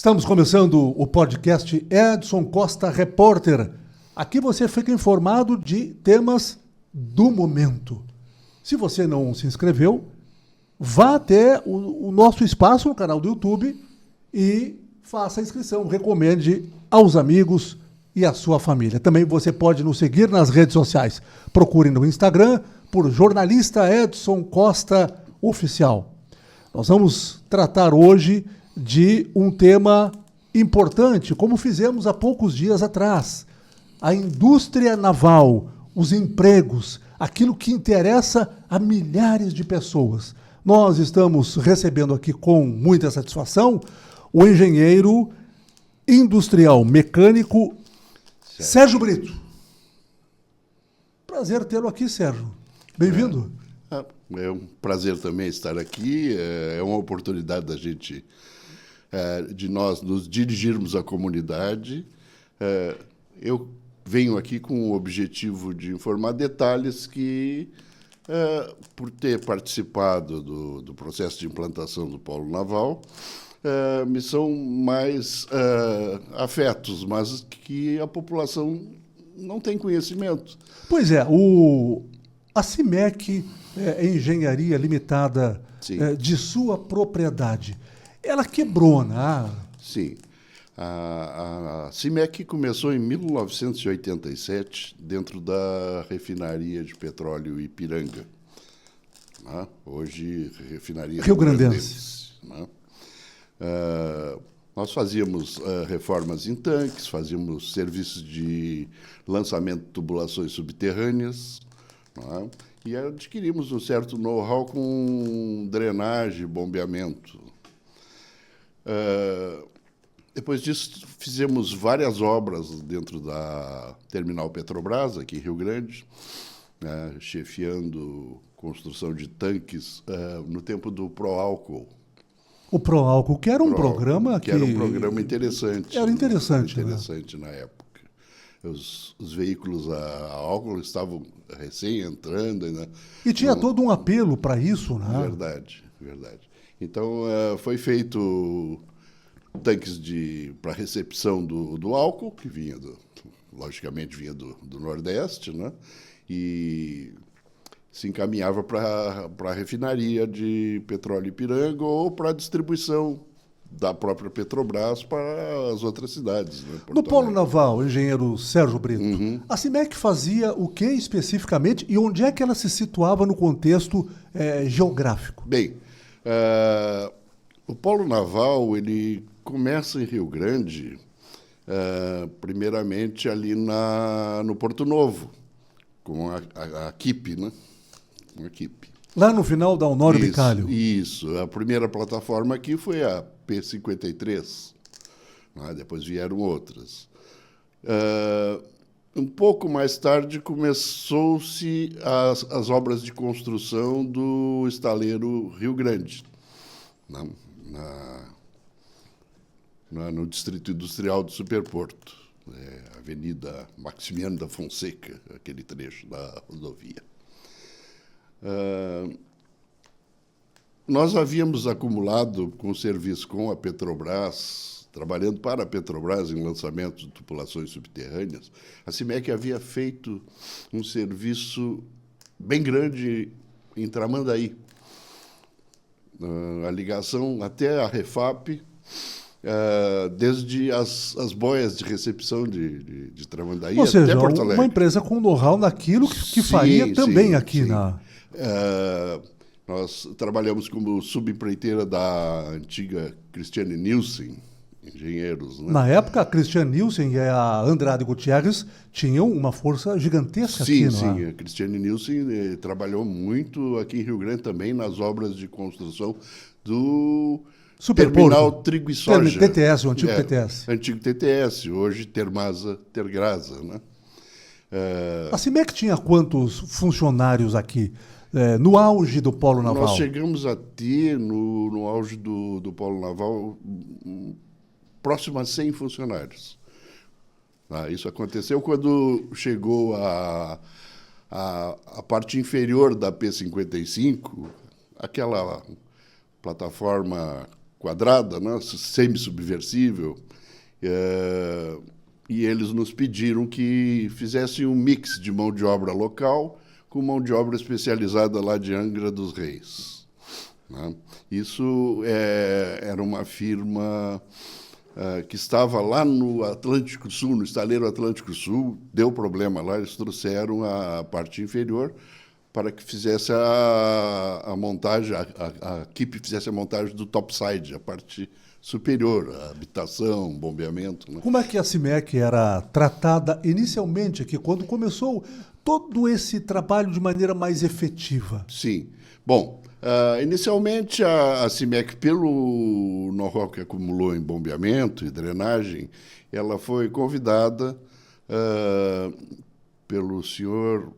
Estamos começando o podcast Edson Costa Repórter. Aqui você fica informado de temas do momento. Se você não se inscreveu, vá até o nosso espaço no canal do YouTube e faça a inscrição. Recomende aos amigos e à sua família. Também você pode nos seguir nas redes sociais. Procure no Instagram por jornalista Edson Costa Oficial. Nós vamos tratar hoje de um tema importante, como fizemos há poucos dias atrás. A indústria naval, os empregos, aquilo que interessa a milhares de pessoas. Nós estamos recebendo aqui com muita satisfação o engenheiro industrial mecânico Sérgio Brito. Prazer tê-lo aqui, Sérgio. Bem-vindo. É um prazer também estar aqui. É uma oportunidade da gente, de nós nos dirigirmos à comunidade. Eu venho aqui com o objetivo de informar detalhes que, por ter participado do processo de implantação do Polo Naval, me são mais afetos, mas que a população não tem conhecimento. Pois é, a CIMEC Engenharia Limitada, de sua propriedade, ela quebrou, né? Sim. A CIMEC começou em 1987, dentro da refinaria de petróleo Ipiranga. Né? Hoje, refinaria Rio Grandense. Né? Nós fazíamos reformas em tanques, fazíamos serviços de lançamento de tubulações subterrâneas, né? E adquirimos um certo know-how com drenagem, bombeamento. Depois disso, fizemos várias obras dentro da Terminal Petrobras, aqui em Rio Grande, né, chefiando construção de tanques no tempo do Proálcool. O Proálcool, que era um programa que... era um programa interessante. Era interessante, interessante, né? Na época. Os veículos a álcool estavam recém entrando. Né? E tinha todo um apelo para isso, né? Verdade, verdade. Então, foi feito tanques para recepção do álcool, que vinha, logicamente, vinha do Nordeste, né? E se encaminhava para a refinaria de petróleo Ipiranga ou para a distribuição da própria Petrobras para as outras cidades. Né? No Polo Naval, engenheiro Sérgio Brito, a CIMEC fazia o que especificamente e onde é que ela se situava no contexto geográfico? Bem, o Polo Naval ele começa em Rio Grande, primeiramente ali no Porto Novo, com a KIP, né? Uma KIP. Lá no final da Honório Bicalho. Isso. A primeira plataforma aqui foi a P-53. Né? Depois vieram outras. Um pouco mais tarde começou-se as obras de construção do estaleiro Rio Grande, né? No Distrito Industrial do Superporto, Avenida Maximiano da Fonseca, aquele trecho da rodovia. Nós havíamos acumulado com serviço com a Petrobras, trabalhando para a Petrobras em lançamento de tubulações subterrâneas. A CIMEC havia feito um serviço bem grande em Tramandaí. A ligação até a Refap, desde as boias de recepção de Tramandaí até Porto Alegre. Uma empresa com know-how naquilo que faria também aqui na... Nós trabalhamos como subempreiteira da antiga Christiane Nielsen, engenheiros. Né? Na época, a Christiane Nielsen e a Andrade Gutierrez tinham uma força gigantesca aqui. Sim, a Christiane Nielsen trabalhou muito aqui em Rio Grande também nas obras de construção do Terminal Trigo e Soja. TTS, o antigo TTS. Antigo TTS, hoje Termasa Tergrasa. Né? A CIMEC tinha quantos funcionários aqui? No auge do Polo Naval? Nós chegamos a ter, no auge do Polo Naval, próximo a 100 funcionários. Isso aconteceu quando chegou a parte inferior da P-55, aquela plataforma quadrada, né? Semi-subversível. E eles nos pediram que fizessem um mix de mão de obra local com mão de obra especializada lá de Angra dos Reis. Né? Isso era uma firma que estava lá no Atlântico Sul, no estaleiro Atlântico Sul, deu problema lá, eles trouxeram a parte inferior para que fizesse a montagem, a equipe fizesse a montagem do topside, a parte superior, a habitação, bombeamento. Né? Como é que a CIMEC era tratada inicialmente aqui, quando começou todo esse trabalho de maneira mais efetiva? Sim. Bom, inicialmente a CIMEC, pelo know-how que acumulou em bombeamento e drenagem, ela foi convidada pelo senhor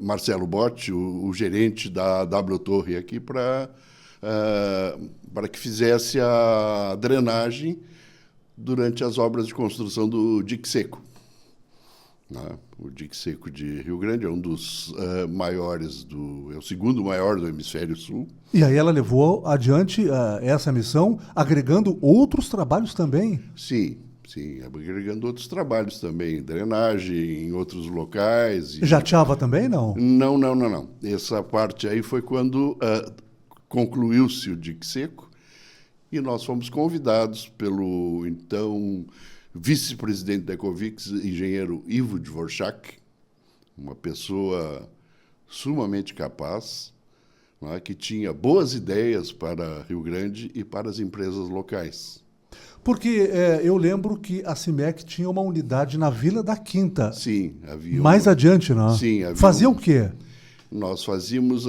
Marcelo Botti, o gerente da W Torre aqui, para que fizesse a drenagem durante as obras de construção do dique seco. O dique seco de Rio Grande é um dos maiores, é o segundo maior do hemisfério sul. E aí ela levou adiante essa missão, agregando outros trabalhos também? Sim, agregando outros trabalhos também, drenagem em outros locais. Jateava também, não? Não. Essa parte aí foi quando concluiu-se o dique seco e nós fomos convidados pelo, então, vice-presidente da Ecovix, engenheiro Ivo Dvorak, uma pessoa sumamente capaz, que tinha boas ideias para Rio Grande e para as empresas locais. Porque eu lembro que a CIMEC tinha uma unidade na Vila da Quinta. Sim, havia. Mais adiante, não? Sim, havia. Fazia o quê? Nós fazíamos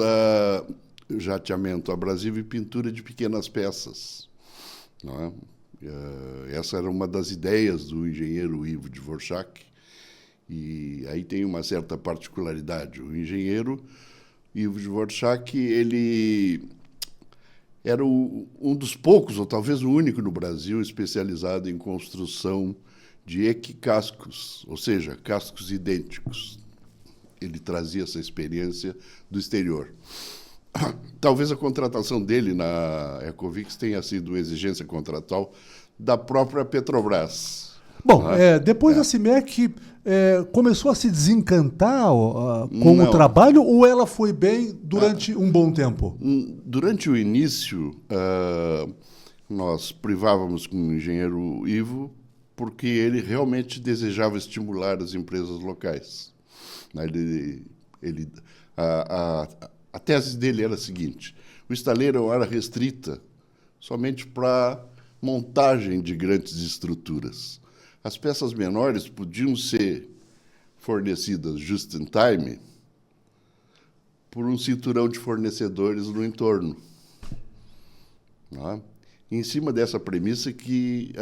jateamento abrasivo e pintura de pequenas peças. Não é? Essa era uma das ideias do engenheiro Ivo Dvorak. E aí tem uma certa particularidade. O engenheiro Ivo Dvorak, ele era um dos poucos, ou talvez o único no Brasil, especializado em construção de equicascos, ou seja, cascos idênticos. Ele trazia essa experiência do exterior. Talvez a contratação dele na Ecovix tenha sido uma exigência contratual da própria Petrobras. Bom, depois a CIMEC começou a se desencantar com o trabalho, ou ela foi bem durante um bom tempo? Durante o início, nós privávamos com o engenheiro Ivo porque ele realmente desejava estimular as empresas locais. A tese dele era a seguinte: o estaleiro é uma área restrita somente para montagem de grandes estruturas. As peças menores podiam ser fornecidas just in time por um cinturão de fornecedores no entorno. Em cima dessa premissa que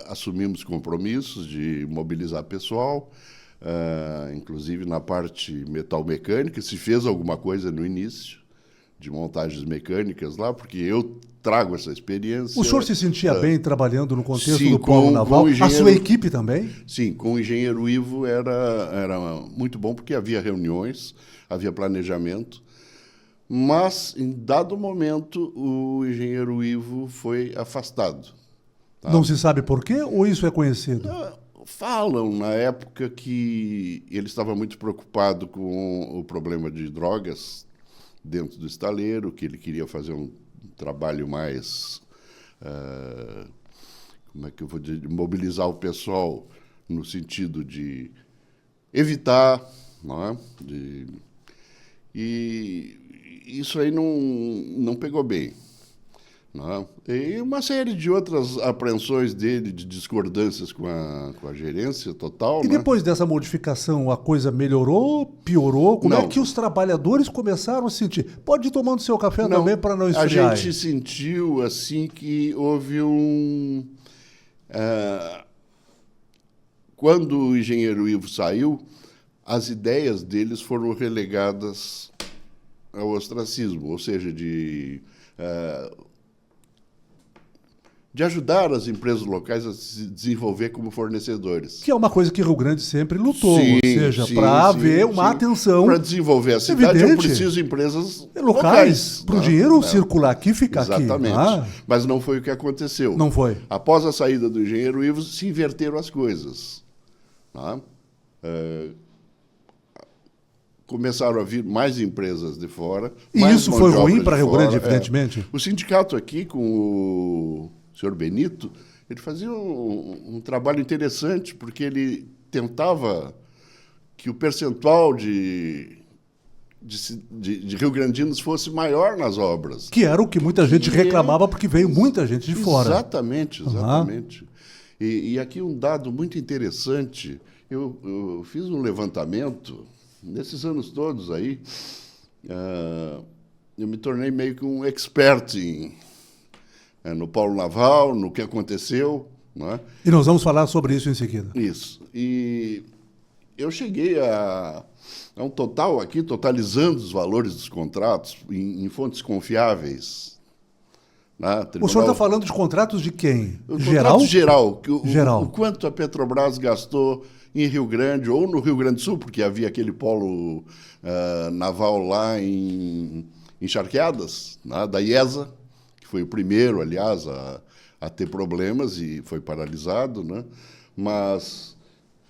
assumimos compromissos de mobilizar pessoal, inclusive na parte metal-mecânica, se fez alguma coisa no início de montagens mecânicas lá, porque eu trago essa experiência. O senhor se sentia bem trabalhando no contexto do Polo Naval? A sua equipe também? Sim, com o engenheiro Ivo era muito bom, porque havia reuniões, havia planejamento, mas, em dado momento, o engenheiro Ivo foi afastado. Não se sabe por quê, ou isso é conhecido? Falam, na época, que ele estava muito preocupado com o problema de drogas dentro do estaleiro, que ele queria fazer um trabalho mais, como é que eu vou dizer, mobilizar o pessoal no sentido de evitar, não é? E isso aí não pegou bem. Não é? E uma série de outras apreensões dele, de discordâncias com a gerência total. E depois dessa modificação, a coisa melhorou, piorou? Como é que os trabalhadores começaram a sentir? Pode ir tomando seu café também para não esfriar. A gente sentiu assim que houve quando o engenheiro Ivo saiu, as ideias deles foram relegadas ao ostracismo, ou seja, de ajudar as empresas locais a se desenvolver como fornecedores. Que é uma coisa que Rio Grande sempre lutou, Sim, ou seja, sim, para sim, haver uma sim. atenção. Para desenvolver a cidade, eu evidente. preciso de empresas Locais, para o né? dinheiro circular aqui e ficar Exatamente. aqui. Mas não foi o que aconteceu. Não foi. Após a saída do engenheiro Ivo, se inverteram as coisas. Tá? Começaram a vir mais empresas de fora. E mais isso mão foi de obra ruim de para Rio fora, Grande, evidentemente. O sindicato aqui, com o senhor Benito, ele fazia um trabalho interessante, porque ele tentava que o percentual de rio-grandinos fosse maior nas obras. Que era o que muita gente reclamava, porque veio muita gente de fora. Exatamente, exatamente. E aqui um dado muito interessante, eu fiz um levantamento, nesses anos todos aí, eu me tornei meio que um expert no polo naval, no que aconteceu. Não é? E nós vamos falar sobre isso em seguida. Isso. E eu cheguei a um total aqui, totalizando os valores dos contratos em fontes confiáveis. Né? O senhor está falando de contratos de quem? Geral? Geral. Geral. O quanto a Petrobras gastou em Rio Grande, ou no Rio Grande do Sul, porque havia aquele polo naval lá em Charqueadas, né? Da IESA, que foi o primeiro, aliás, a ter problemas e foi paralisado. Né? Mas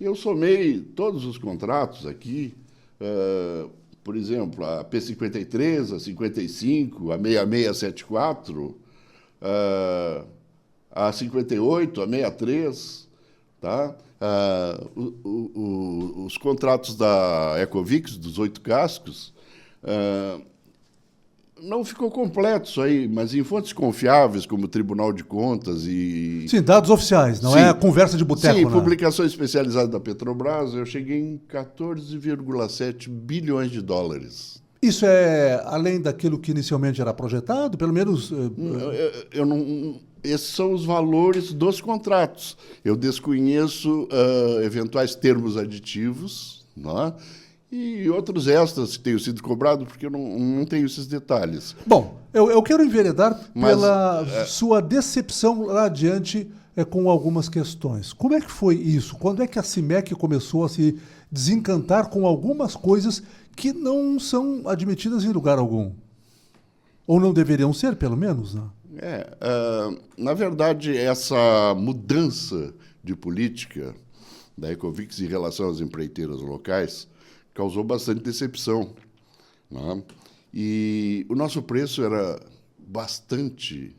eu somei todos os contratos aqui, por exemplo, a P53, a 55, a 6674, a 58, a 63, tá? Os contratos da Ecovix, dos 8 cascos, não ficou completo isso aí, mas em fontes confiáveis, como o Tribunal de Contas e... Sim, dados oficiais, não é conversa de boteco. Sim, né? publicações especializadas da Petrobras, eu cheguei em 14,7 bilhões de dólares. Isso é além daquilo que inicialmente era projetado? Pelo menos... Eu não... Esses são os valores dos contratos. Eu desconheço eventuais termos aditivos, não é? E outros extras que tenham sido cobrados, porque eu não tenho esses detalhes. Bom, eu quero enveredar pela sua decepção lá adiante com algumas questões. Como é que foi isso? Quando é que a CIMEC começou a se desencantar com algumas coisas que não são admitidas em lugar algum? Ou não deveriam ser, pelo menos, né? Na verdade, essa mudança de política da Ecovix em relação às empreiteiras locais causou bastante decepção. Né? E o nosso preço era bastante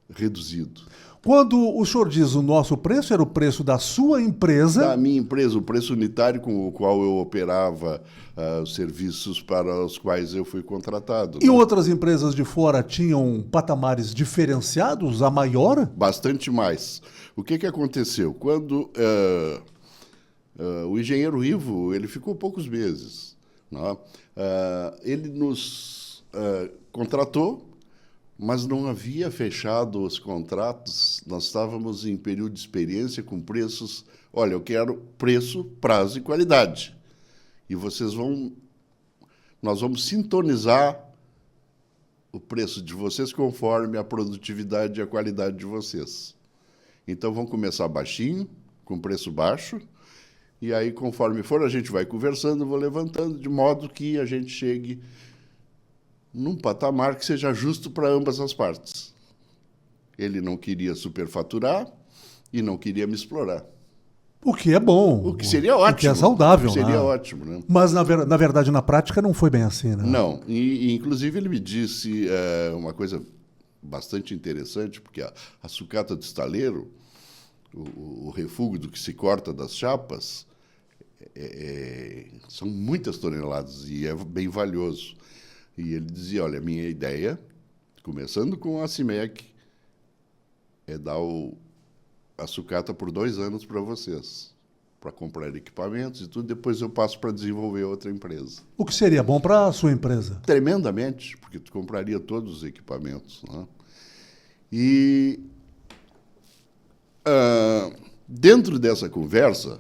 reduzido. Quando o senhor diz o nosso preço, era o preço da sua empresa? Da minha empresa, o preço unitário com o qual eu operava os serviços para os quais eu fui contratado. E né? outras empresas de fora tinham patamares diferenciados, a maior? Bastante mais. O que aconteceu? Quando o engenheiro Ivo ele ficou poucos meses. Né? Ele nos contratou, mas não havia fechado os contratos. Nós estávamos em período de experiência com preços. Olha, eu quero preço, prazo e qualidade. E nós vamos sintonizar o preço de vocês conforme a produtividade e a qualidade de vocês. Então, vamos começar baixinho, com preço baixo, e aí, conforme for, a gente vai conversando, vou levantando, de modo que a gente chegue num patamar que seja justo para ambas as partes. Ele não queria superfaturar e não queria me explorar. O que é bom. O que seria ótimo. O que é saudável. O que seria ótimo. Né? Mas, na verdade, na prática, não foi bem assim, né? Não. E inclusive, ele me disse uma coisa bastante interessante, porque a sucata do estaleiro, o refúgio do que se corta das chapas, são muitas toneladas e é bem valioso. E ele dizia, olha, a minha ideia, começando com a CIMEC, é dar a sucata por 2 anos para vocês, para comprar equipamentos e tudo, depois eu passo para desenvolver outra empresa. O que seria bom para a sua empresa? Tremendamente, porque tu compraria todos os equipamentos. Né? E dentro dessa conversa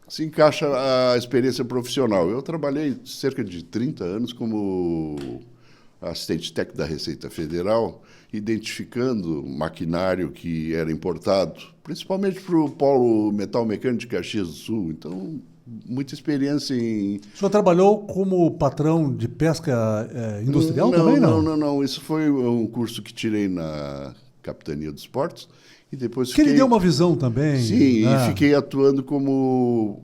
se encaixa a experiência profissional. Eu trabalhei cerca de 30 anos como assistente técnico da Receita Federal, identificando maquinário que era importado, principalmente para o Polo Metal Mecânico de Caxias do Sul. Então, muita experiência em... O senhor trabalhou como patrão de pesca industrial também, não? Não. Isso foi um curso que tirei na Capitania dos Portos e depois Que ele deu uma visão também. Sim, e fiquei atuando como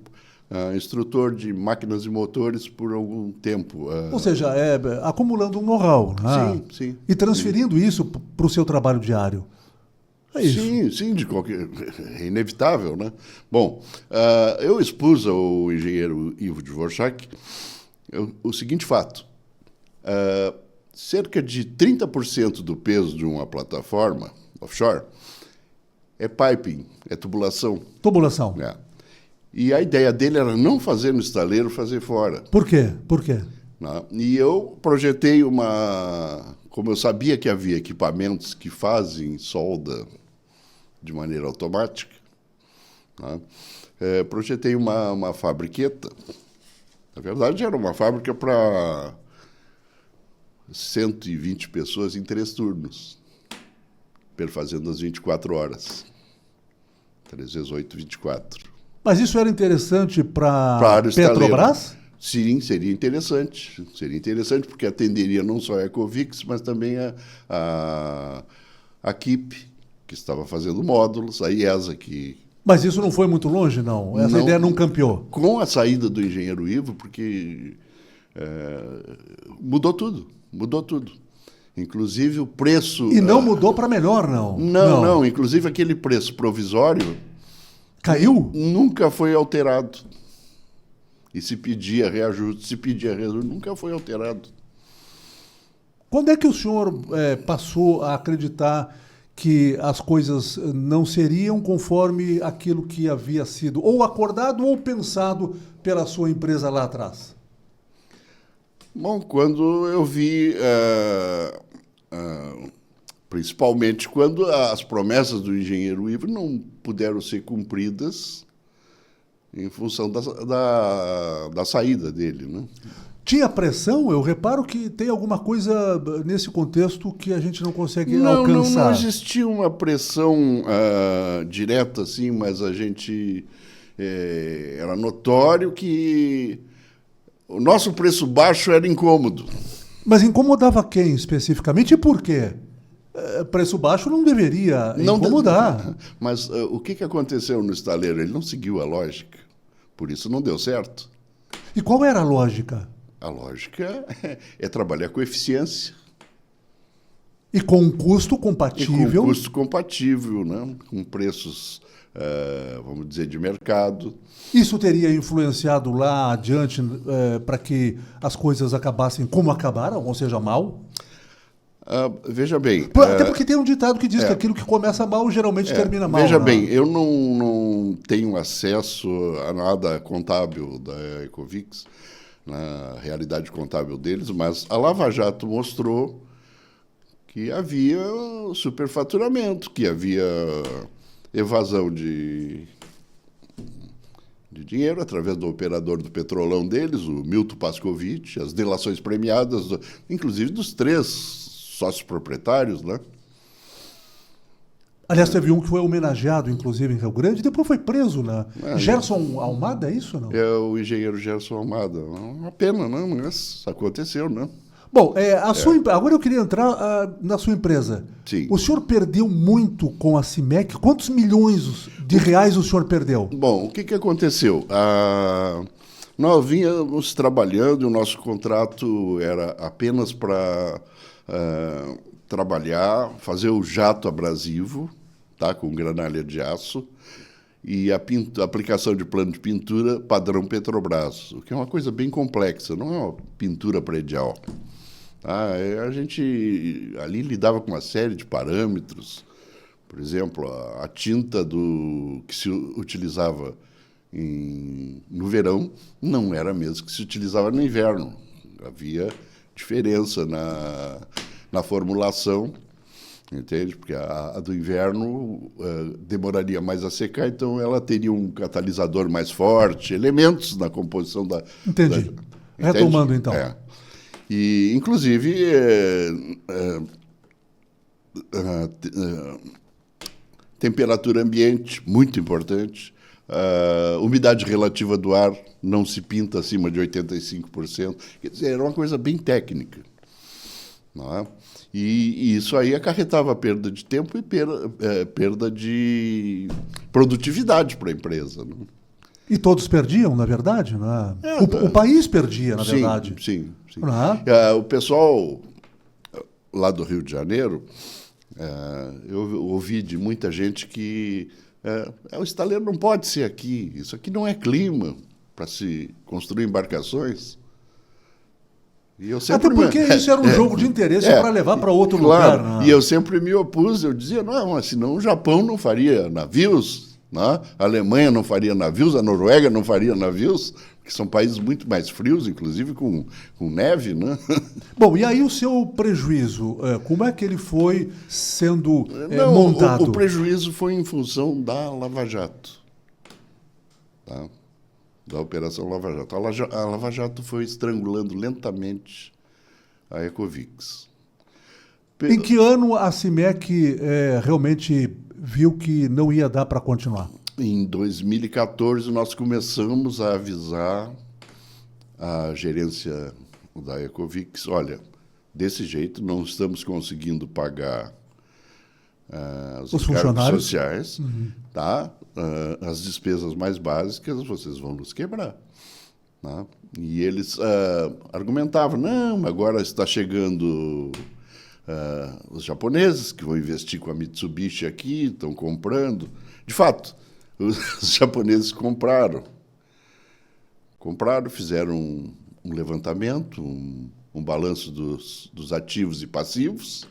instrutor de máquinas e motores por algum tempo. Ou seja, acumulando um know-how. Né? Sim. E transferindo isso para o seu trabalho diário. É isso. Sim, é inevitável, né? Bom, eu expus ao engenheiro Ivo Dvorak o seguinte fato. Cerca de 30% do peso de uma plataforma offshore é piping, é tubulação. Tubulação. E a ideia dele era não fazer no estaleiro, fazer fora. Por quê? Né? E eu projetei como eu sabia que havia equipamentos que fazem solda de maneira automática, né? Projetei uma fabriqueta. Na verdade, era uma fábrica para 120 pessoas em 3 turnos, perfazendo as 24 horas. 3 vezes 8, 24. Mas isso era interessante para Petrobras? Sim, seria interessante. Seria interessante porque atenderia não só a Ecovix, mas também a KIP, que estava fazendo módulos, a IESA, que... Mas isso não foi muito longe, não? Essa ideia não campeou? Com a saída do engenheiro Ivo, porque mudou tudo. Inclusive o preço... E não mudou para melhor, não? Não. Inclusive aquele preço provisório... Caiu? Nunca foi alterado. E se pedia reajuste, nunca foi alterado. Quando é que o senhor passou a acreditar que as coisas não seriam conforme aquilo que havia sido ou acordado ou pensado pela sua empresa lá atrás? Bom, quando eu vi, principalmente quando as promessas do engenheiro Ivo não puderam ser cumpridas em função da saída dele, né? Tinha pressão? Eu reparo que tem alguma coisa nesse contexto que a gente não consegue alcançar. Não existia uma pressão direta, assim, mas a gente... era notório que o nosso preço baixo era incômodo. Mas incomodava quem especificamente e por quê? Preço baixo não deveria incomodar. Mas o que aconteceu no estaleiro? Ele não seguiu a lógica. Por isso não deu certo. E qual era a lógica? A lógica é trabalhar com eficiência. E com um custo compatível. Né? Com preços, vamos dizer, de mercado. Isso teria influenciado lá adiante para que as coisas acabassem como acabaram, ou seja, mal? Veja bem... Até porque tem um ditado que diz que aquilo que começa mal geralmente termina mal. Veja bem, eu não tenho acesso a nada contábil da Ecovix, na realidade contábil deles, mas a Lava Jato mostrou que havia superfaturamento, que havia evasão de dinheiro através do operador do petrolão deles, o Milton Pascovitch, as delações premiadas, inclusive dos 3 sócios proprietários, né? Aliás, teve um que foi homenageado, inclusive, em Rio Grande, e depois foi preso, né? Gerson Almada, é isso ou não? É o engenheiro Gerson Almada. Uma pena, né? Mas aconteceu, né? Bom, agora eu queria entrar na sua empresa. Sim. O senhor perdeu muito com a CIMEC? Quantos milhões de reais o senhor perdeu? Bom, o que aconteceu? Nós vínhamos trabalhando e o nosso contrato era apenas para trabalhar, fazer o jato abrasivo, tá, com granalha de aço, e a aplicação de plano de pintura padrão Petrobras, o que é uma coisa bem complexa, não é uma pintura predial. A gente ali lidava com uma série de parâmetros, por exemplo, a tinta que se utilizava no verão não era a mesma que se utilizava no inverno. Havia diferença na formulação, entende? Porque a do inverno demoraria mais a secar, então ela teria um catalisador mais forte, elementos na composição da... Entendi. Retomando, então. E, inclusive, temperatura ambiente, muito importante. Umidade relativa do ar não se pinta acima de 85%. Quer dizer, era uma coisa bem técnica. Não é? E isso aí acarretava perda de tempo e perda de produtividade para a empresa. Não? E todos perdiam, na verdade? Né? O país perdia, na verdade. Sim. Uhum. O pessoal lá do Rio de Janeiro, eu ouvi de muita gente que o estaleiro não pode ser aqui, isso aqui não é clima para se construir embarcações. E eu sempre até porque isso era um jogo de interesse para levar para outro lugar. Né? E eu sempre me opus, eu dizia, não, mas senão o Japão não faria navios, né? A Alemanha não faria navios, a Noruega não faria navios, que são países muito mais frios, inclusive com neve. Né? Bom, e aí o seu prejuízo, como é que ele foi sendo montado? O prejuízo foi em função da Lava Jato. Tá? Da Operação Lava Jato. A Lava Jato foi estrangulando lentamente a Ecovix. Em que ano a CIMEC realmente viu que não ia dar para continuar? Em 2014, nós começamos a avisar a gerência da Ecovix, olha, desse jeito não estamos conseguindo pagar os funcionários sociais, tá? As despesas mais básicas, vocês vão nos quebrar. Tá? E eles argumentavam, não, agora está chegando os japoneses que vão investir com a Mitsubishi aqui, estão comprando. De fato, os japoneses compraram, fizeram um levantamento, um balanço dos ativos e passivos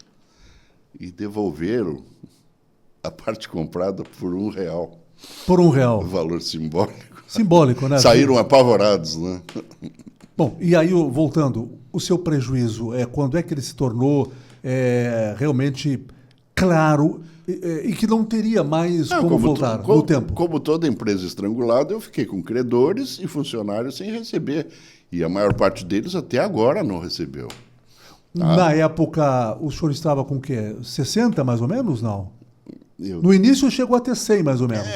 e devolveram a parte comprada por R$1. Por R$1. Um valor simbólico. Simbólico, né? Saíram apavorados, né? Bom, e aí, voltando, o seu prejuízo, quando é que ele se tornou realmente claro e que não teria mais como voltar no tempo? Como toda empresa estrangulada, eu fiquei com credores e funcionários sem receber. E a maior parte deles até agora não recebeu. Tá? Na época, o senhor estava com o quê? 60, mais ou menos, não? No início chegou a ter 100, mais ou menos.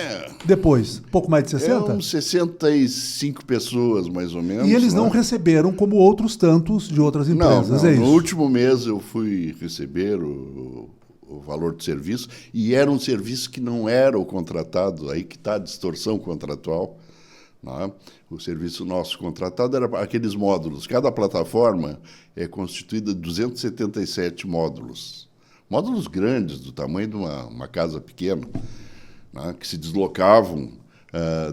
Depois, pouco mais de 60? Uns 65 pessoas, mais ou menos. E eles não receberam como outros tantos de outras empresas, não. É isso? No último mês eu fui receber o valor do serviço, e era um serviço que não era o contratado, aí que está a distorção contratual. Né? O serviço nosso contratado era aqueles módulos. Cada plataforma é constituída de 277 módulos. Módulos grandes, do tamanho de uma casa pequena, né, que se deslocavam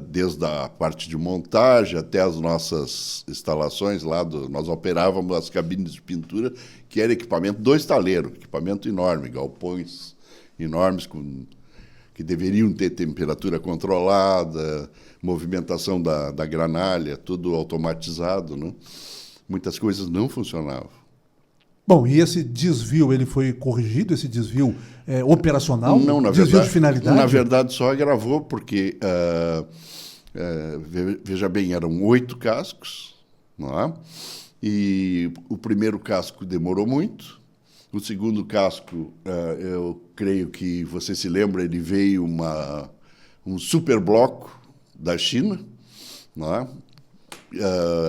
desde a parte de montagem até as nossas instalações lá. Nós operávamos as cabines de pintura, que era equipamento do estaleiro, equipamento enorme, galpões enormes que deveriam ter temperatura controlada, movimentação da granalha, tudo automatizado. Né? Muitas coisas não funcionavam. Bom, e esse desvio, ele foi corrigido, esse desvio operacional? Não, na desvio verdade, de finalidade? Na verdade, só agravou, porque, veja bem, eram 8 cascos, não é? E o primeiro casco demorou muito. O segundo casco, eu creio que você se lembra, ele veio um superbloco da China, não é?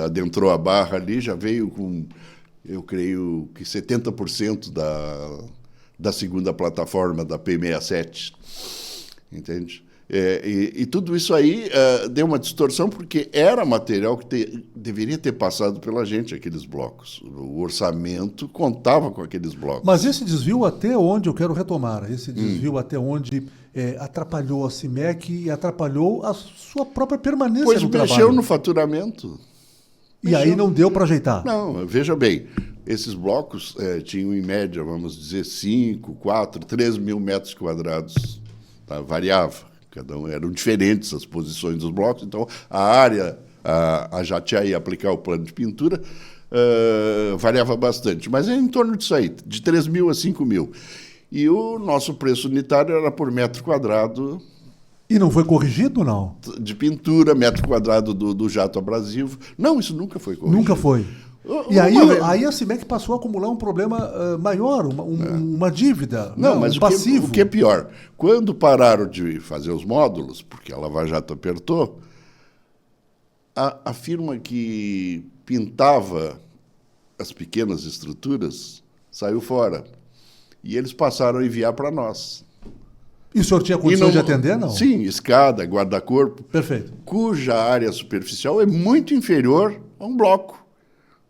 Adentrou a barra ali, já veio com... Eu creio que 70% da segunda plataforma da P67, entende? E tudo isso aí deu uma distorção, porque era material que deveria ter passado pela gente, aqueles blocos. O orçamento contava com aqueles blocos. Mas esse desvio até onde, eu quero retomar, esse desvio até onde atrapalhou a CIMEC e atrapalhou a sua própria permanência no trabalho. Pois mexeu no faturamento. E aí não deu para ajeitar? Não, veja bem, esses blocos tinham em média, vamos dizer, 5, 4, 3 mil metros quadrados. Tá? Variava, cada um eram diferentes as posições dos blocos, então a área, a Jatiá ia aplicar o plano de pintura, variava bastante, mas é em torno disso aí, de 3 mil a 5 mil. E o nosso preço unitário era por metro quadrado. E não foi corrigido, não? De pintura, metro quadrado do jato abrasivo. Não, isso nunca foi corrigido. Nunca foi. E aí a CIMEC passou a acumular um problema maior, uma dívida, não, mas um passivo. O que é pior, quando pararam de fazer os módulos, porque a Lava Jato apertou, a firma que pintava as pequenas estruturas saiu fora. E eles passaram a enviar para nós. E o senhor tinha condições de atender, não? Sim, escada, guarda-corpo. Perfeito. Cuja área superficial é muito inferior a um bloco.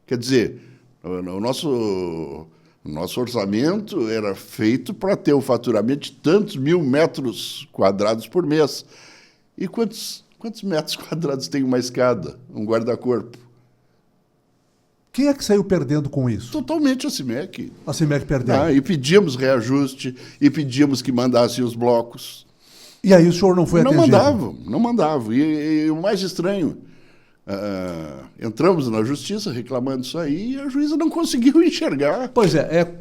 Quer dizer, o nosso orçamento era feito para ter o faturamento de tantos 1.000 metros quadrados por mês. E quantos metros quadrados tem uma escada, um guarda-corpo? Quem é que saiu perdendo com isso? Totalmente a CIMEC. A CIMEC perdeu. E pedíamos reajuste, e pedíamos que mandassem os blocos. E aí o senhor não foi atendido? Não mandavam. E o mais estranho, entramos na justiça reclamando isso aí e a juíza não conseguiu enxergar. Pois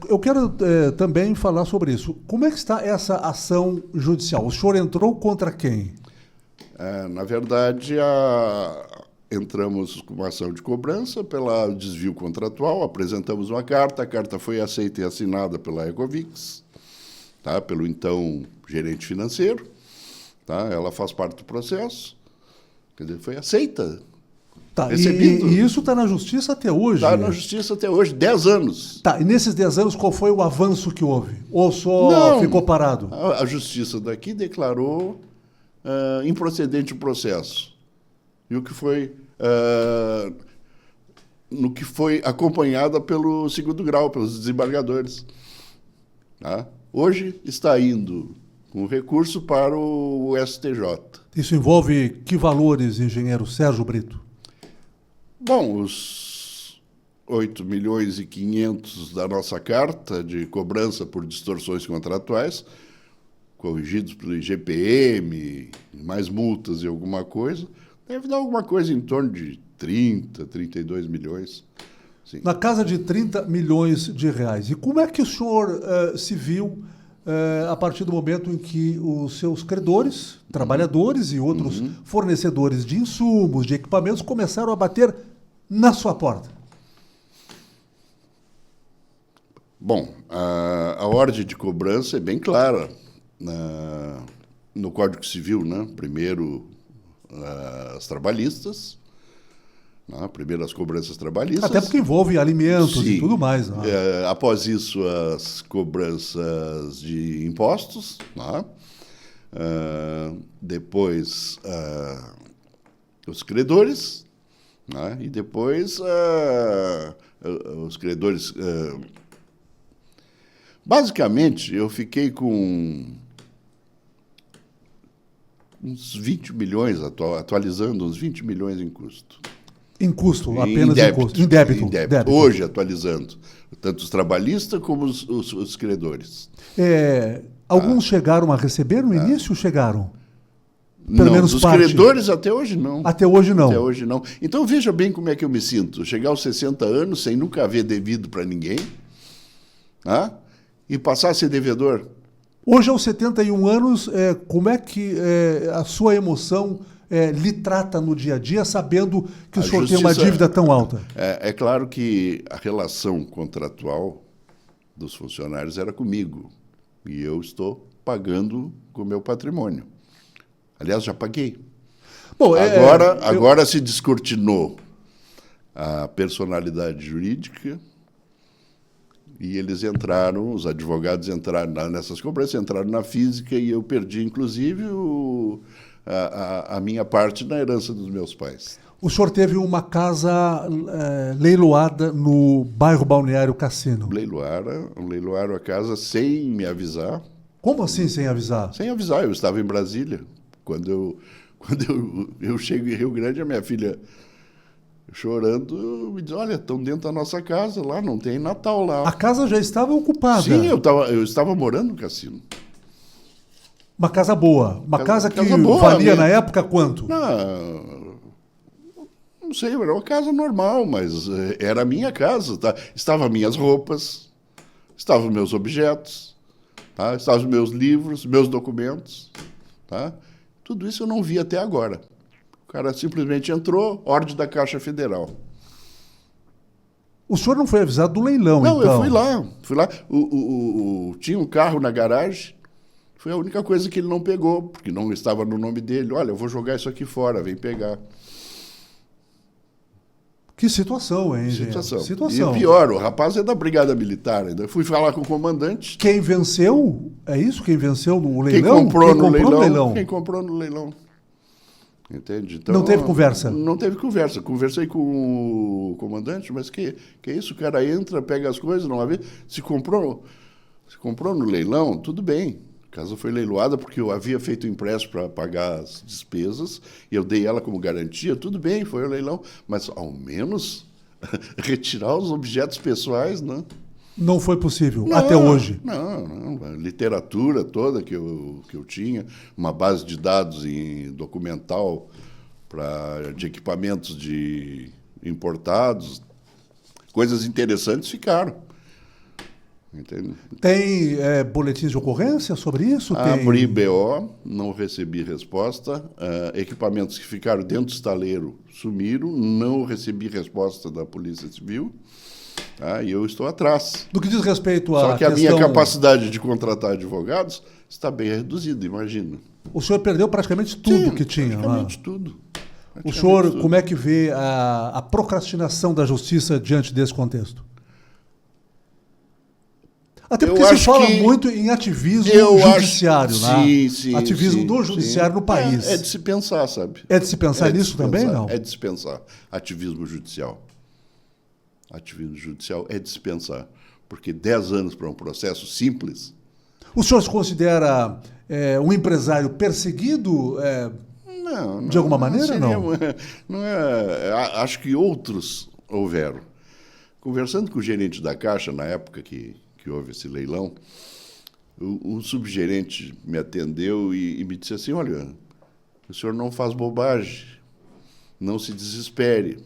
eu quero também falar sobre isso. Como é que está essa ação judicial? O senhor entrou contra quem? Na verdade, entramos com uma ação de cobrança pelo desvio contratual, apresentamos uma carta, a carta foi aceita e assinada pela Ecovix, tá? Pelo então gerente financeiro, tá? Ela faz parte do processo, quer dizer, foi aceita. Tá, e isso está na justiça até hoje? Está na justiça até hoje, 10 anos. Tá, e nesses 10 anos qual foi o avanço que houve? Ou só ficou parado? A justiça daqui declarou improcedente o processo. E o que foi no que foi acompanhada pelo segundo grau, pelos desembargadores. Tá? Hoje está indo com recurso para o STJ. Isso envolve que valores, engenheiro Sérgio Brito? Bom, os 8.500.000 da nossa carta de cobrança por distorções contratuais, corrigidos pelo IGPM, mais multas e alguma coisa, deve dar alguma coisa em torno de 32 milhões. Sim. Na casa de 30 milhões de reais. E como é que o senhor se viu a partir do momento em que os seus credores, trabalhadores e outros fornecedores de insumos, de equipamentos, começaram a bater na sua porta? Bom, a ordem de cobrança é bem clara no Código Civil, né? Primeiro as trabalhistas, né? Primeiro as cobranças trabalhistas. Até porque envolve alimentos Sim. E tudo mais. Né? Após isso, as cobranças de impostos, né? Depois os credores, né? E depois os credores... Basicamente, eu fiquei com uns 20 milhões, atualizando uns 20 milhões em custo. Em custo, apenas em custo. Em débito. Hoje, atualizando. Tanto os trabalhistas como os credores. Alguns chegaram a receber no início? Chegaram? Pelo não, menos dos parte. credores até hoje não. Até hoje não. Até hoje não. Então, veja bem como é que eu me sinto. Chegar aos 60 anos sem nunca haver devido para ninguém, e passar a ser devedor. Hoje, aos 71 anos, como é que a sua emoção lhe trata no dia a dia, sabendo que o senhor tem uma dívida tão alta? É claro que a relação contratual dos funcionários era comigo. E eu estou pagando com o meu patrimônio. Aliás, já paguei. Bom, agora se descortinou a personalidade jurídica e eles entraram, os advogados entraram nessas cobranças, entraram na física e eu perdi, inclusive, a minha parte na herança dos meus pais. O senhor teve uma casa leiloada no bairro Balneário Cassino. Leiloaram a casa sem me avisar. Como assim sem avisar? Sem avisar, eu estava em Brasília. Quando eu chego em Rio Grande, a minha filha, chorando, me diz, olha, estão dentro da nossa casa lá, não tem Natal lá. A casa já estava ocupada? Sim, eu estava morando no cassino. Uma casa boa? Uma casa que boa, valia na época quanto? Não sei, era uma casa normal, mas era a minha casa. Tá? Estavam minhas roupas, estavam meus objetos, tá? Estavam os meus livros, meus documentos. Tá? Tudo isso eu não vi até agora. O cara simplesmente entrou, ordem da Caixa Federal. O senhor não foi avisado do leilão, Não, então? eu fui lá. Tinha um carro na garagem, foi a única coisa que ele não pegou, porque não estava no nome dele. Olha, eu vou jogar isso aqui fora, vem pegar. Que situação, hein, gente? E o pior, o rapaz é da Brigada Militar. Ainda fui falar com o comandante. Quem venceu, é isso? Quem venceu no Quem leilão? comprou no leilão? leilão? Quem comprou no leilão. Entende? Então, não teve conversa? Não teve conversa. Conversei com o comandante, mas que é isso? O cara entra, pega as coisas, não havia. Se comprou no leilão, tudo bem. A casa foi leiloada porque eu havia feito o empréstimo para pagar as despesas e eu dei ela como garantia, tudo bem, foi o leilão. Mas, ao menos, retirar os objetos pessoais, né? Não foi possível, até hoje. Não. A literatura toda que eu tinha, uma base de dados em documental de equipamentos importados, coisas interessantes ficaram. Entende? Tem boletins de ocorrência sobre isso? Abri BO, não recebi resposta. Equipamentos que ficaram dentro do estaleiro sumiram, não recebi resposta da Polícia Civil. E eu estou atrás. Do que diz respeito à Só que a minha capacidade de contratar advogados está bem reduzida, imagina. O senhor perdeu praticamente tudo que tinha. Praticamente tudo. O senhor, como é que vê a procrastinação da justiça diante desse contexto? Até porque se fala muito em ativismo judiciário, né? Sim, ativismo do judiciário no país. É de se pensar, sabe? É de se pensar nisso também, não? É de se pensar. Ativismo judicial é de se pensar. Porque 10 anos para um processo simples... O senhor se considera um empresário perseguido não, de alguma maneira? Não é. Acho que outros houveram. Conversando com o gerente da Caixa, na época que houve esse leilão, o subgerente me atendeu e me disse assim, olha, o senhor não faz bobagem, não se desespere.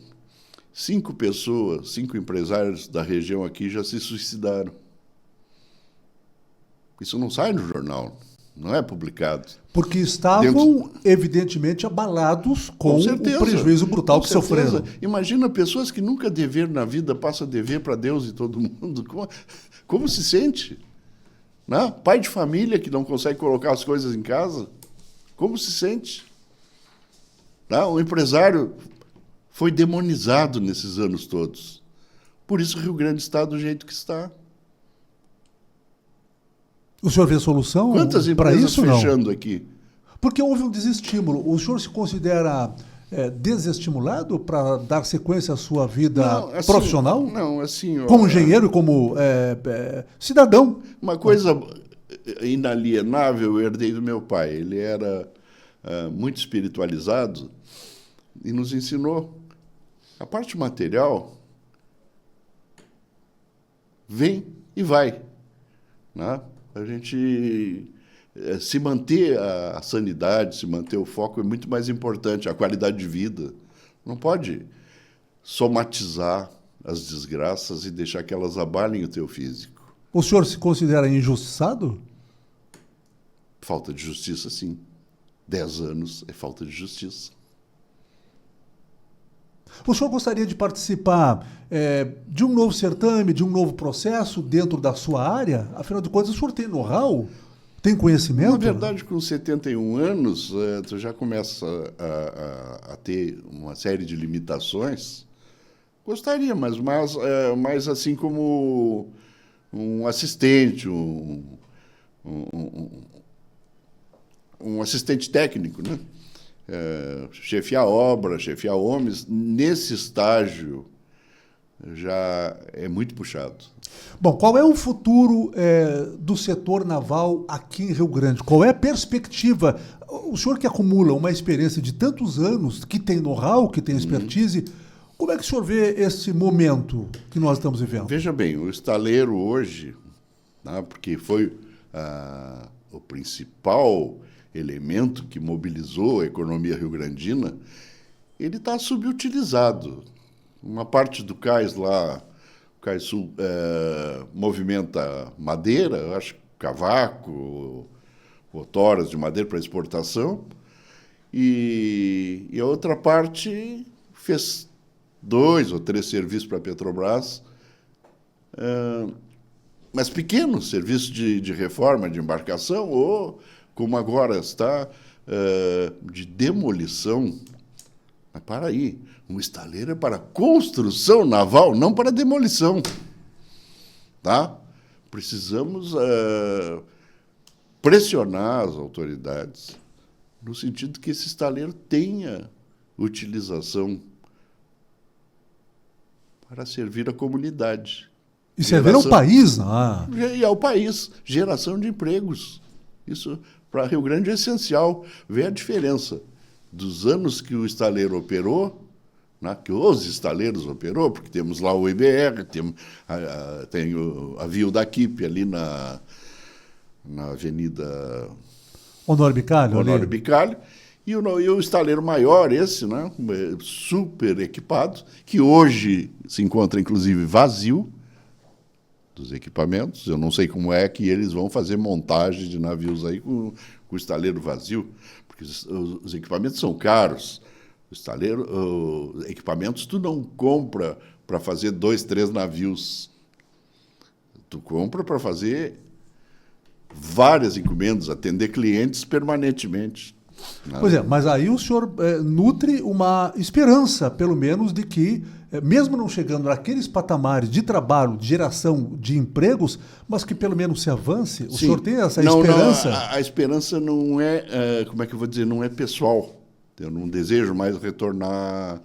5 empresários da região aqui já se suicidaram. Isso não sai no jornal, não é publicado. Porque estavam, evidentemente, abalados com o prejuízo brutal que sofreram. Imagina pessoas que nunca deveram na vida, passam a dever para Deus e todo mundo. Como se sente? Não? Pai de família que não consegue colocar as coisas em casa, como se sente? Não? O empresário foi demonizado nesses anos todos. Por isso o Rio Grande está do jeito que está. O senhor vê solução para isso? Quantas empresas fechando aqui? Porque houve um desestímulo. O senhor se considera desestimulado para dar sequência à sua vida profissional? Não, assim... Como engenheiro e como cidadão? Uma coisa inalienável eu herdei do meu pai. Ele era muito espiritualizado e nos ensinou. A parte material vem e vai, né? A gente se manter a sanidade, se manter o foco é muito mais importante, a qualidade de vida. Não pode somatizar as desgraças e deixar que elas abalem o teu físico. O senhor se considera injustiçado? Falta de justiça, sim. 10 anos é falta de justiça. O senhor gostaria de participar de um novo certame, de um novo processo dentro da sua área? Afinal de contas, o senhor tem know-how? Tem conhecimento? Na verdade, com 71 anos, tu já começa a ter uma série de limitações. Gostaria, mas mais assim como um assistente, um assistente técnico, né? Chefiar obra, chefiar homens, nesse estágio já é muito puxado. Bom, qual é o futuro do setor naval aqui em Rio Grande? Qual é a perspectiva? O senhor que acumula uma experiência de tantos anos, que tem know-how, que tem expertise, como é que o senhor vê esse momento que nós estamos vivendo? Veja bem, o estaleiro hoje, né, porque foi o principal elemento que mobilizou a economia rio-grandina, ele está subutilizado. Uma parte do cais lá, o Cais Sul, movimenta madeira, eu acho, cavaco, rotoras de madeira para exportação, e a outra parte fez 2 ou 3 serviços para a Petrobras mas pequenos, serviços de reforma de embarcação, ou, como agora está, de demolição. Mas para aí, um estaleiro é para construção naval, não para demolição. Tá? Precisamos pressionar as autoridades no sentido que esse estaleiro tenha utilização para servir a comunidade. E servir ao país, não? E ao país, geração de empregos. Isso, para Rio Grande, é essencial. Vê a diferença dos anos que o estaleiro operou, né, que os estaleiros operou, porque temos lá o IBR, tem a Via da Kipp ali na Avenida Honório Bicalho, e o estaleiro maior, esse, né, super equipado, que hoje se encontra, inclusive, vazio dos equipamentos. Eu não sei como é que eles vão fazer montagem de navios aí com o estaleiro vazio, porque os equipamentos são caros. Equipamentos tu não compra para fazer 2, 3 navios. Tu compra para fazer várias encomendas, atender clientes permanentemente. Pois é, mas aí o senhor nutre uma esperança, pelo menos, de que, mesmo não chegando naqueles patamares de trabalho, de geração de empregos, mas que pelo menos se avance. O senhor tem essa esperança? Não, a esperança não é, como é que eu vou dizer, não é pessoal. Eu não desejo mais retornar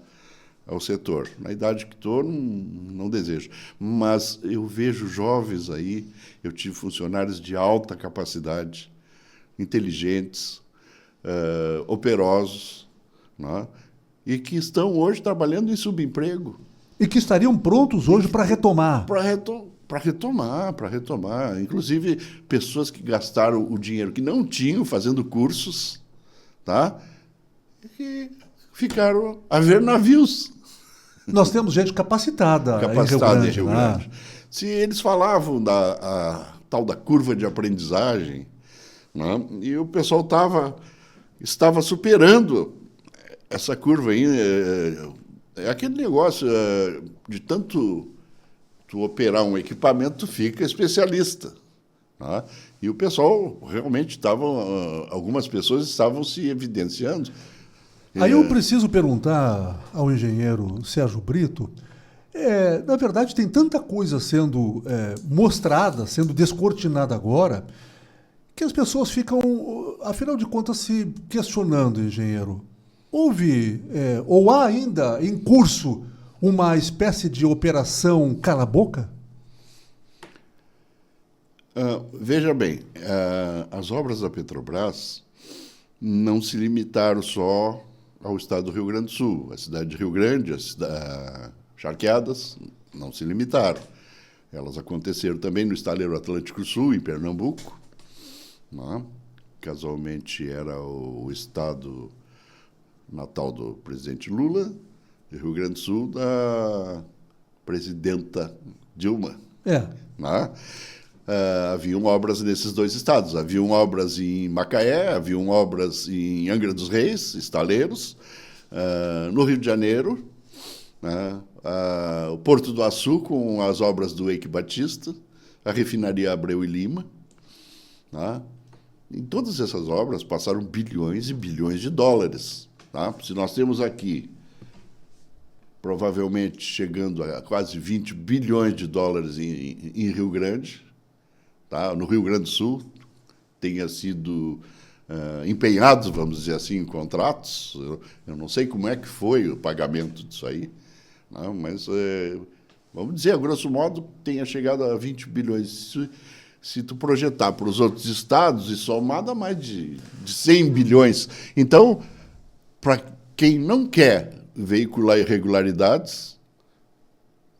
ao setor. Na idade que estou, não desejo. Mas eu vejo jovens aí, eu tive funcionários de alta capacidade, inteligentes, operosos, né? E que estão hoje trabalhando em subemprego. E que estariam prontos hoje para retomar. Para retomar. Inclusive, pessoas que gastaram o dinheiro que não tinham fazendo cursos, tá? E ficaram a ver navios. Nós temos gente capacitada em Rio Grande. Se eles falavam da tal da curva de aprendizagem, né? E o pessoal estava superando essa curva aí. É aquele negócio de tanto tu operar um equipamento, tu fica especialista. Né? E o pessoal realmente algumas pessoas estavam se evidenciando. Aí eu preciso perguntar ao engenheiro Sérgio Brito, na verdade tem tanta coisa sendo mostrada, sendo descortinada agora, que as pessoas ficam, afinal de contas, se questionando, engenheiro. Houve, ou há ainda em curso, uma espécie de operação cala-boca? Veja bem, as obras da Petrobras não se limitaram só ao estado do Rio Grande do Sul. A cidade de Rio Grande, as charqueadas, não se limitaram. Elas aconteceram também no estaleiro Atlântico Sul, em Pernambuco. Né? Casualmente era o estado natal do presidente Lula, e Rio Grande do Sul da presidenta Dilma. Né? Haviam obras nesses dois estados. Haviam obras em Macaé, haviam obras em Angra dos Reis, estaleiros, no Rio de Janeiro, né? O Porto do Açu, com as obras do Eike Batista, a refinaria Abreu e Lima. Né? Em todas essas obras passaram bilhões e bilhões de dólares. Tá? Se nós temos aqui, provavelmente chegando a quase 20 bilhões de dólares em Rio Grande, tá? No Rio Grande do Sul, tenha sido empenhados, vamos dizer assim, em contratos. Eu não sei como é que foi o pagamento disso aí, não, mas, vamos dizer, a grosso modo, tenha chegado a 20 bilhões. Se tu projetar para os outros estados, e somar, dá mais de 100 bilhões. Então, para quem não quer veicular irregularidades,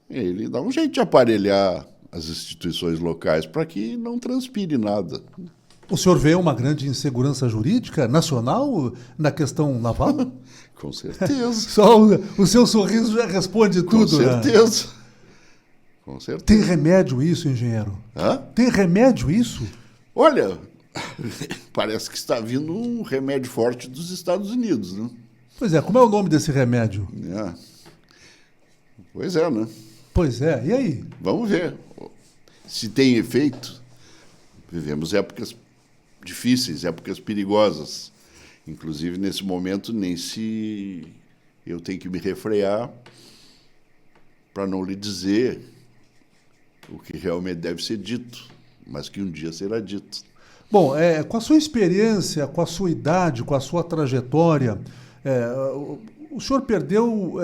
ele dá um jeito de aparelhar as instituições locais para que não transpire nada. O senhor vê uma grande insegurança jurídica nacional na questão naval? Com certeza. Só o seu sorriso já responde tudo. Com certeza. Né? Com certeza. Tem remédio isso, engenheiro? Tem remédio isso? Olha, parece que está vindo um remédio forte dos Estados Unidos, né? Pois é, como é o nome desse remédio? Pois é, né? Pois é, e aí? Vamos ver. Se tem efeito, vivemos épocas difíceis, épocas perigosas. Inclusive, nesse momento, nem se eu tenho que me refrear para não lhe dizer o que realmente deve ser dito, mas que um dia será dito. Bom, com a sua experiência, com a sua idade, com a sua trajetória, o senhor perdeu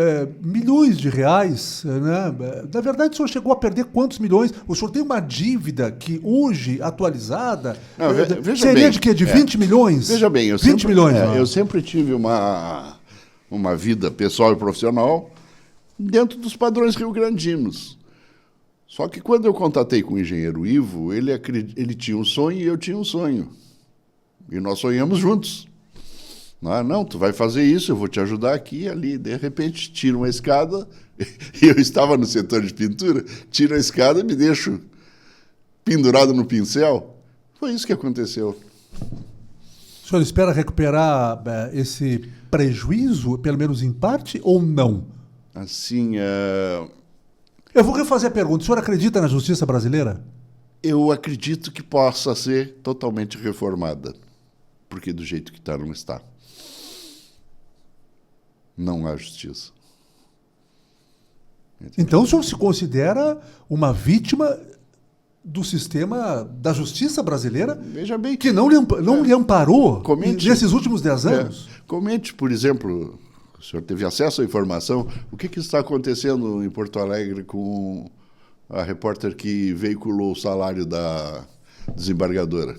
milhões de reais, né? Na verdade, o senhor chegou a perder quantos milhões? O senhor tem uma dívida que hoje, atualizada, Não, seria bem, de quê? De 20 milhões? Veja bem, 20 milhões. Eu sempre tive uma vida pessoal e profissional dentro dos padrões rio-grandinos. Só que quando eu contatei com o engenheiro Ivo, ele tinha um sonho e eu tinha um sonho. E nós sonhamos juntos. Não, tu vai fazer isso, eu vou te ajudar aqui e ali. De repente, tira uma escada, e eu estava no setor de pintura, tiro a escada e me deixo pendurado no pincel. Foi isso que aconteceu. O senhor espera recuperar esse prejuízo, pelo menos em parte, ou não? Assim, Eu vou refazer a pergunta. O senhor acredita na justiça brasileira? eu acredito que possa ser totalmente reformada, porque do jeito que está, não está. Não há justiça. Então o senhor se considera uma vítima do sistema da justiça brasileira? Veja bem. Que não lhe amparou Comente. nesses últimos 10 anos? Comente, por exemplo, o senhor teve acesso à informação, o que está acontecendo em Porto Alegre com a repórter que veiculou o salário da desembargadora?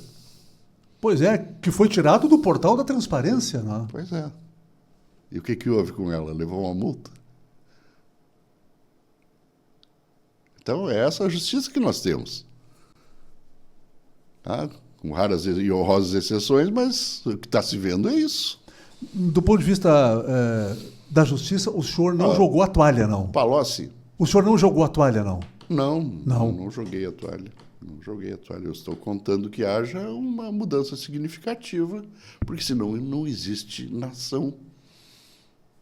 Pois é, que foi tirado do portal da transparência, né? Pois é. E o que houve com ela? Levou uma multa? Então, é essa a justiça que nós temos. Tá? Com raras e honrosas exceções, mas o que está se vendo é isso. Do ponto de vista da justiça, o senhor não jogou a toalha, não? Palocci? O senhor não jogou a toalha, não? Não joguei a toalha. Não joguei a toalha. Eu estou contando que haja uma mudança significativa, porque senão não existe nação.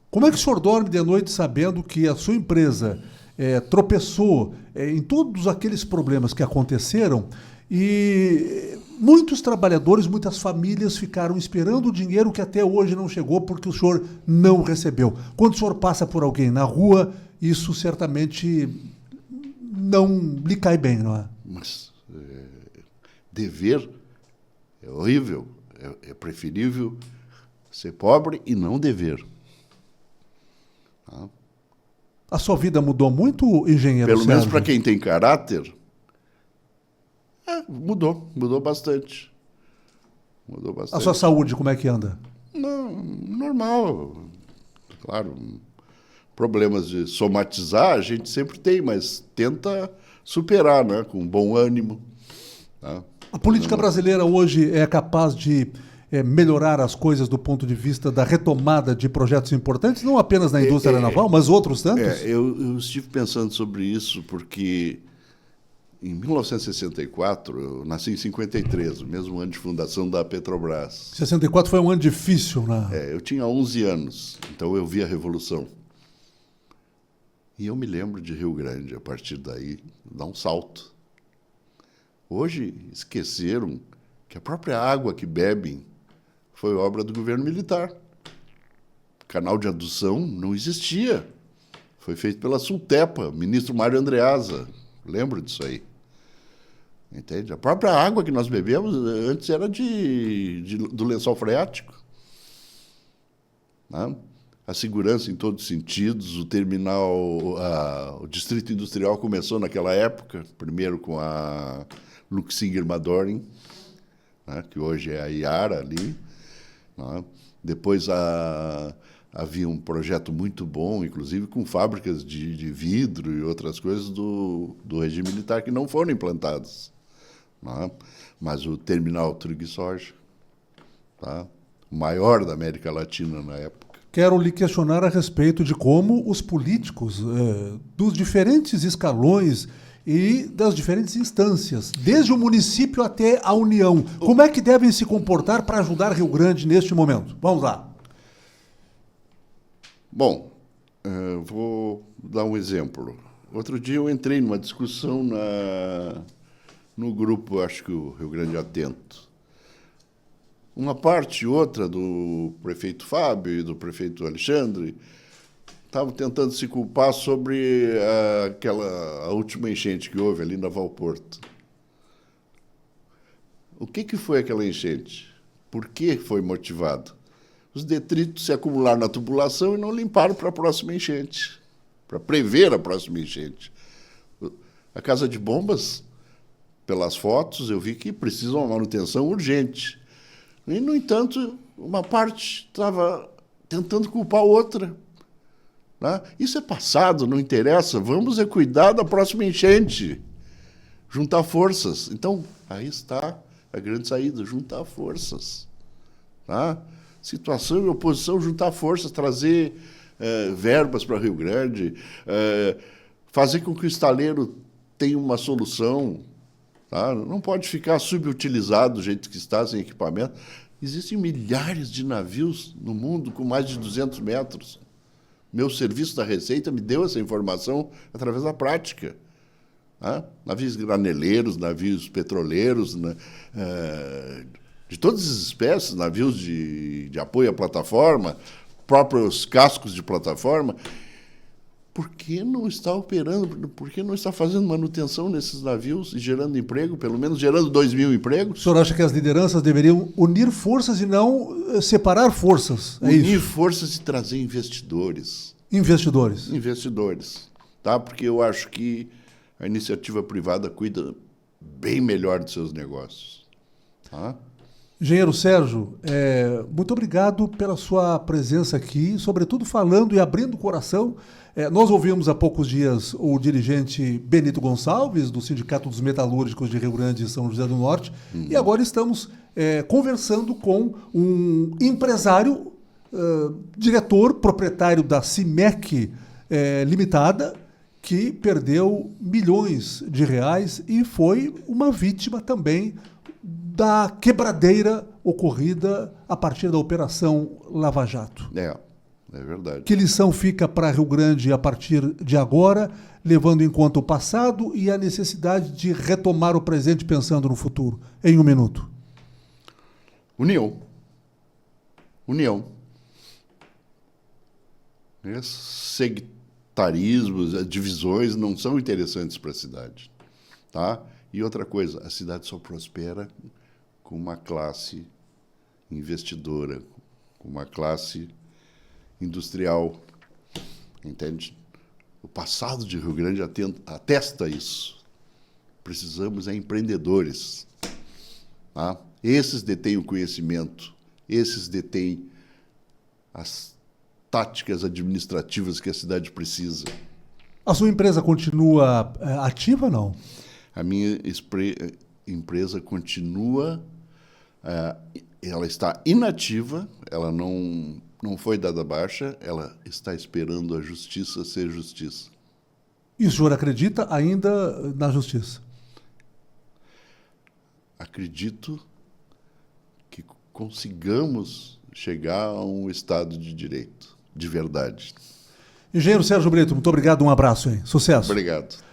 Como é que o senhor dorme de noite sabendo que a sua empresa tropeçou em todos aqueles problemas que aconteceram e muitos trabalhadores, muitas famílias ficaram esperando o dinheiro que até hoje não chegou porque o senhor não recebeu? Quando o senhor passa por alguém na rua, isso certamente não lhe cai bem, não é? Mas dever é horrível. É preferível ser pobre e não dever. Tá? A sua vida mudou muito, engenheiro Pelo menos Sérgio? para quem tem caráter, mudou bastante. Mudou bastante. A sua saúde, como é que anda? Não, normal. Claro, problemas de somatizar a gente sempre tem, mas tenta superar, né? Com bom ânimo. Tá? A política brasileira hoje é capaz de melhorar as coisas do ponto de vista da retomada de projetos importantes, não apenas na indústria naval, mas outros tantos? Eu estive pensando sobre isso porque em 1964, eu nasci em 53, o mesmo ano de fundação da Petrobras. 64 foi um ano difícil, né? Eu tinha 11 anos, então eu vi a Revolução. E eu me lembro de Rio Grande, a partir daí, dá um salto. Hoje, esqueceram que a própria água que bebem foi obra do governo militar. Canal de adução não existia. Foi feito pela Sultepa, ministro Mário Andreasa. Lembro disso aí. Entende? A própria água que nós bebemos antes era do lençol freático. Né? A segurança em todos os sentidos, o terminal, o distrito industrial começou naquela época, primeiro com a Luxinger Madorin, né, que hoje é a Iara ali. Né? Depois havia um projeto muito bom, inclusive com fábricas de vidro e outras coisas do regime militar que não foram implantadas. Né? Mas o terminal Trigo e Soja, tá? O maior da América Latina na época. Quero lhe questionar a respeito de como os políticos dos diferentes escalões e das diferentes instâncias, desde o município até a União, como é que devem se comportar para ajudar Rio Grande neste momento? Vamos lá. Bom, vou dar um exemplo. Outro dia eu entrei numa discussão no grupo, acho que o Rio Grande Atento. Uma parte e outra do prefeito Fábio e do prefeito Alexandre estavam tentando se culpar sobre a última enchente que houve ali na Valporto. O que foi aquela enchente? Por que foi motivado? Os detritos se acumularam na tubulação e não limparam para a próxima enchente, para prever a próxima enchente. A Casa de Bombas, pelas fotos, eu vi que precisa de uma manutenção urgente. E, no entanto, uma parte estava tentando culpar a outra. Né? Isso é passado, não interessa. Vamos cuidar da próxima enchente. Juntar forças. Então, aí está a grande saída, juntar forças. Tá? Situação e oposição, juntar forças, trazer verbas para Rio Grande, fazer com que o estaleiro tenha uma solução. Tá? Não pode ficar subutilizado do jeito que está, sem equipamento. Existem milhares de navios no mundo com mais de 200 metros. Meu serviço da Receita me deu essa informação através da prática. Tá? Navios graneleiros, navios petroleiros, né? De todas as espécies, navios de apoio à plataforma, próprios cascos de plataforma. Por que não está operando? Por que não está fazendo manutenção nesses navios e gerando emprego, pelo menos gerando 2.000 empregos? O senhor acha que as lideranças deveriam unir forças e não separar forças? Unir forças e trazer investidores. Investidores. Investidores. Tá? Porque eu acho que a iniciativa privada cuida bem melhor dos seus negócios. Tá? Engenheiro Sérgio, muito obrigado pela sua presença aqui, sobretudo falando e abrindo o coração. Nós ouvimos há poucos dias o dirigente Benito Gonçalves, do Sindicato dos Metalúrgicos de Rio Grande e São José do Norte, e agora estamos conversando com um empresário, diretor, proprietário da CIMEC Limitada, que perdeu milhões de reais e foi uma vítima também da quebradeira ocorrida a partir da Operação Lava Jato. É verdade. Que lição fica para Rio Grande a partir de agora, levando em conta o passado e a necessidade de retomar o presente pensando no futuro? Em um minuto. União. Sectarismos, divisões não são interessantes para a cidade. Tá? E outra coisa, a cidade só prospera com uma classe investidora, com uma classe industrial, entende? O passado de Rio Grande atesta isso. Precisamos empreendedores. Tá? Esses detêm o conhecimento, esses detêm as táticas administrativas que a cidade precisa. A sua empresa continua ativa ou não? A minha empresa continua, ela está inativa, ela não foi dada baixa, ela está esperando a justiça ser justiça. E o senhor acredita ainda na justiça? Acredito que consigamos chegar a um Estado de Direito, de verdade. Engenheiro Sérgio Brito, muito obrigado, um abraço, hein? Sucesso. Obrigado.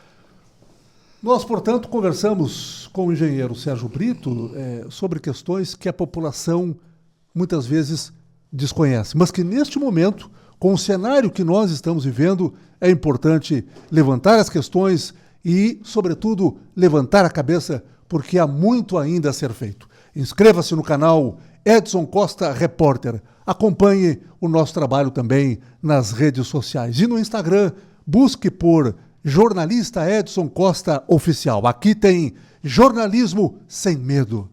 Nós, portanto, conversamos com o engenheiro Sérgio Brito sobre questões que a população muitas vezes desconhece, mas que neste momento, com o cenário que nós estamos vivendo, é importante levantar as questões e, sobretudo, levantar a cabeça, porque há muito ainda a ser feito. Inscreva-se no canal Edson Costa Repórter. Acompanhe o nosso trabalho também nas redes sociais. E no Instagram, busque por Jornalista Edson Costa Oficial. Aqui tem jornalismo sem medo.